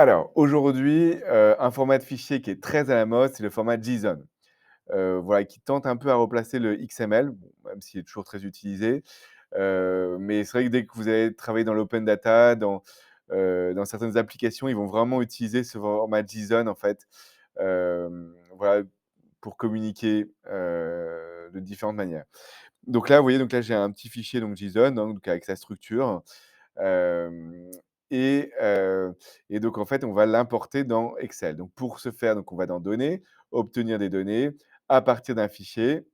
Alors aujourd'hui, un format de fichier qui est très à la mode, c'est le format JSON. Voilà, qui tente un peu à replacer le XML, bon, même s'il est toujours très utilisé. Mais c'est vrai que dès que vous allez travailler dans l'open data, dans certaines applications, ils vont vraiment utiliser ce format JSON en fait, voilà, pour communiquer, de différentes manières. Donc là, vous voyez, donc là, j'ai un petit fichier donc JSON, hein, donc avec sa structure. Hem et heu et donc en fait, on va l'importer dans Excel. Donc pour ce faire, donc on va dans Données, obtenir des données à partir d'un fichier.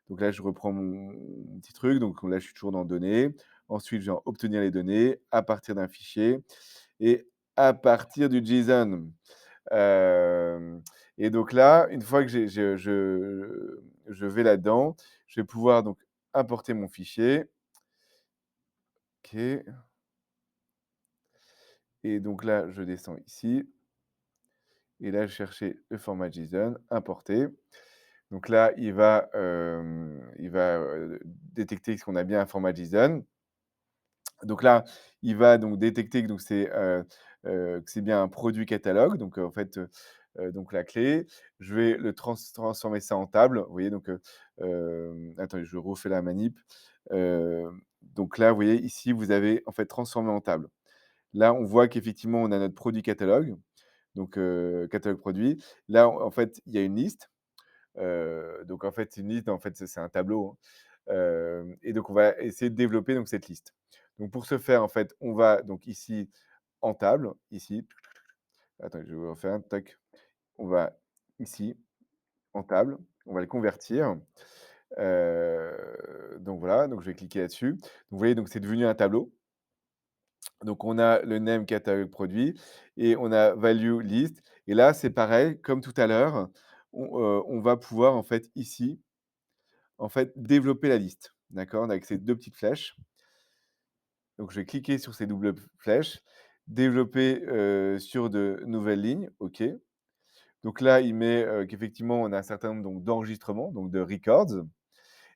Donc là, je reprends mon petit truc, donc là, je suis toujours dans Données. Ensuite, je vais obtenir les données à partir d'un fichier et à partir du JSON. Hem et donc là, une fois que je vais là-dedans, je vais pouvoir donc importer mon fichier. OK. Et donc là, je descends ici et là, je cherchais le format JSON, importer. Donc là, il va détecter qu'on a bien un format JSON. Donc là, il va donc détecter que que c'est bien un produit catalogue. Donc en fait, donc la clé, je vais le transformer ça en table. Vous voyez donc, attendez, je refais la manip. Donc là, vous voyez ici, vous avez en fait transformé en table. Là, on voit qu'effectivement, on a notre produit catalogue, donc catalogue produit. Là, en fait, il y a une liste, donc en fait, une liste, en fait, c'est un tableau, hein, et donc on va essayer de développer donc cette liste. Donc pour ce faire, en fait, on va donc ici en table, ici, attends, je vais refaire, tac, on va ici en table, on va le convertir, donc voilà, donc je vais cliquer là-dessus. Vous voyez, donc c'est devenu un tableau. Donc on a le name catalogue produit et on a value list et là, c'est pareil, comme tout à l'heure, on va pouvoir en fait ici, en fait, développer la liste, d'accord? Avec ces 2 petites flèches. Donc je vais cliquer sur ces doubles flèches, développer, sur de nouvelles lignes, OK. Donc là, il met, qu'effectivement, on a un certain nombre donc d'enregistrements, donc de records.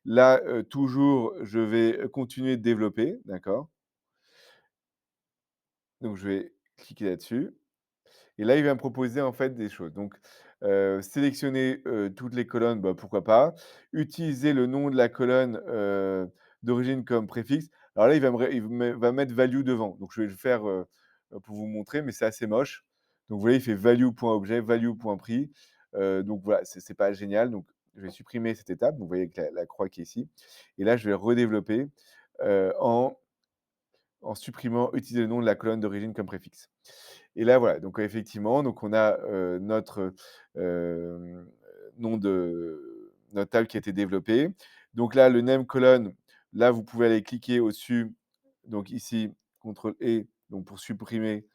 Là, toujours, je vais continuer de développer, d'accord? Donc je vais cliquer là-dessus. Et là, il va me proposer en fait des choses. Donc, sélectionner, toutes les colonnes, bah, pourquoi pas. Utiliser le nom de la colonne, d'origine comme préfixe. Alors là, il va mettre value devant. Donc je vais le faire, pour vous montrer, mais c'est assez moche. Donc vous voyez, il fait value.objet, value.prix. Donc voilà, c'est pas génial. Donc je vais supprimer cette étape. Vous voyez avec la croix qui est ici et là, je vais redévelopper, en supprimant utiliser le nom de la colonne d'origine comme préfixe. Et là, voilà, donc effectivement, donc on a, notre, nom de notre table qui a été développée. Donc là, le name colonne, là, vous pouvez aller cliquer au-dessus, donc ici, contrôle E, donc pour supprimer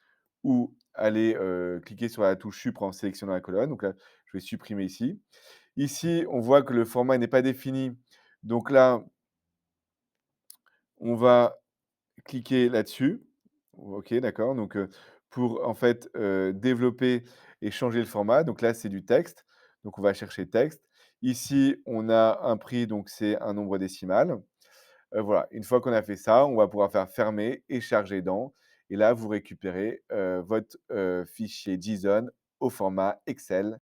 ou aller, cliquer sur la touche Sup en sélectionnant la colonne. Donc là, je vais supprimer ici. Ici, on voit que le format n'est pas défini. Donc là, on va cliquer là-dessus. OK, d'accord, donc pour en fait, développer et changer le format, donc là, c'est du texte, donc on va chercher texte. Ici, on a un prix, donc c'est un nombre décimal. Voilà, une fois qu'on a fait ça, on va pouvoir faire fermer et charger dans et là, vous récupérez, votre, fichier JSON au format Excel